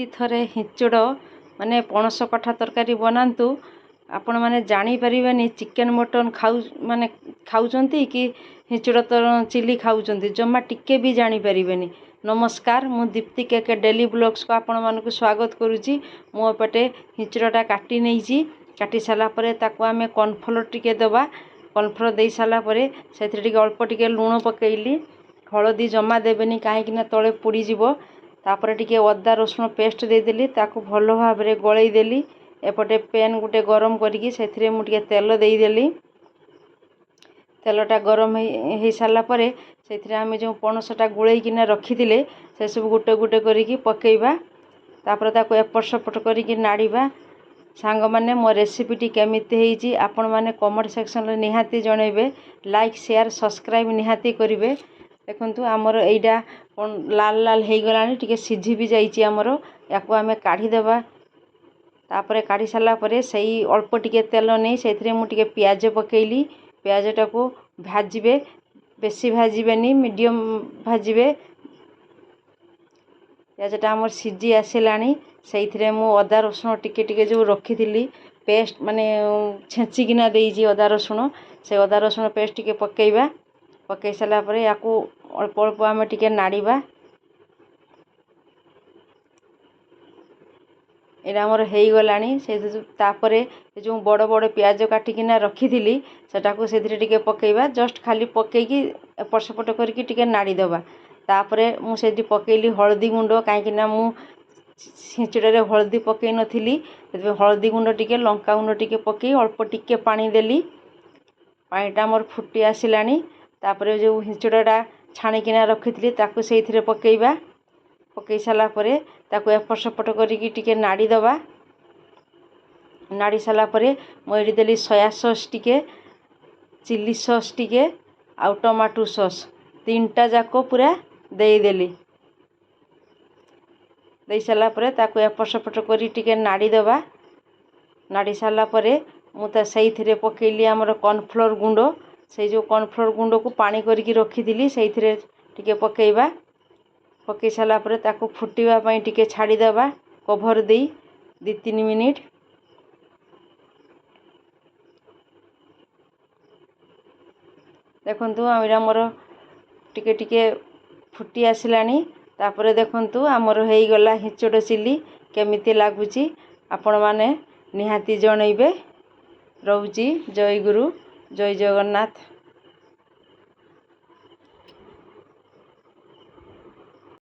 एमती थरे हिंचड़ माने पणस कठा तरकारी बनातु आपण माने जानी परिबेनी चिकेन मटन खाऊ माने खाउचंती कि हिंचड़ तर चिली खाउचंती जम्मा टिके भी जानी परिबेनी। नमस्कार मु दीप्ति के डेली ब्लॉग्स को आपण मानक स्वागत करुच्ची। मो एपटे हिंचड़टा काटी नहीं काटी सारा परे ताको आमे कॉर्नफ्लोर टिके दबा कॉर्नफ्लोर दे सारा परे सेथि टिके अल्प टिके लूण पकेइली हळदी जमा देबेनी काहेकि ना तळे पुड़ी जीवो। तापर टिके अदा रसुण पेस्ट देदेली ताको भल भाव रे गळै देली। एपटे पैन गुटे गरम करिकी सेथिरे मु टिके तेल देदेली। तेलटा गरम हो सारा परे सेथिरे आमे जो पणसटा गुळै किना रखिथिले से सब गुटे गुटे करिकी पकेइबा। तापर ताको एपट सपट करिकी नाड़ीबा। सांग माने मो रेसिपीटी केमिति हेइची आपण माने कमेंट सेक्शन रे निहाती जणैबे। लाइक शेयर सब्सक्राइब निहाती करिवे। देखंतु हमर एइडा लाल लाल हेइ गलानी टिके सिझी भी जाईची हमर याको आमे काढी देबा। तापरे काढी साला परे सही अल्प टिके तेल नै सेथिरे मु टिके प्याज पकेइली। प्याजटा को भाजीबे बेसी भाजीबेनी मीडियम भाजीबे। प्याजटा हमर सिझी आसिलानी सेइथिरे मु अदा रसुण टिके टिके जो रखिथिली पेस्ट माने छेंची किना देइजी अदा रसुण से अदा रसुण पेस्ट टिके पकेइबा। पकई सारा परे याको अल्प अल्प आमे टिके नाड़ीबा। एटा हमर हेइ गलानी से तापरे जो बड़ बड़ प्याज काटिकिना रखिथिली सेटाको सेथिरे टिके पकेइबा। जस्ट खाली पकेइकी एपट सेपट करके टिके नाड़ी देबा। तापरे मु सेठी पकेइली हळदी गुंड काहेकि ना मु हिंचड़े हळदी पकई नथिली हळदी गुंड टिके लंका गुंड टिके पकई अल्प टिके पानी देली। पानीटा मोर फुटी आसिलानी तापरे जो हिंचड़ाटा छाणिकिना रखिथिली ताको सेथिरे पकेइबा। पकई साला परे ताको एपट सेपट करिकी टिके नाड़ी देबा। नाड़ी साला परे मु एडी देली सोया सॉस टिके चिली सॉस टिके आउ टमाटो सॉस तीनटा जाको पूरा देई देली। देई साला परे ताको एपट सेपट करी टिके नाड़ी देबा। नाड़ी साला परे मु ता सेइथिरे पकेइली हमर कॉर्नफ्लोर गुंड से जो कॉर्नफ्लोर गुंड को पानी करिकी रखिथिली सेइथिरे टिके पकेइबा। पकई साला परे ताको फुटीबा पई टिके छाड़ी देबा कवर देई 2-3 मिनिट। देखंतु आमिरा मोर टिके टिके फुटी आसिलानी तापरे देखंतु हमर हेइ गला हिंचड़ चिली केमिति लागुची आपण माने निहाती जणैबे। रहउची जय गुरु जय जगन्नाथ।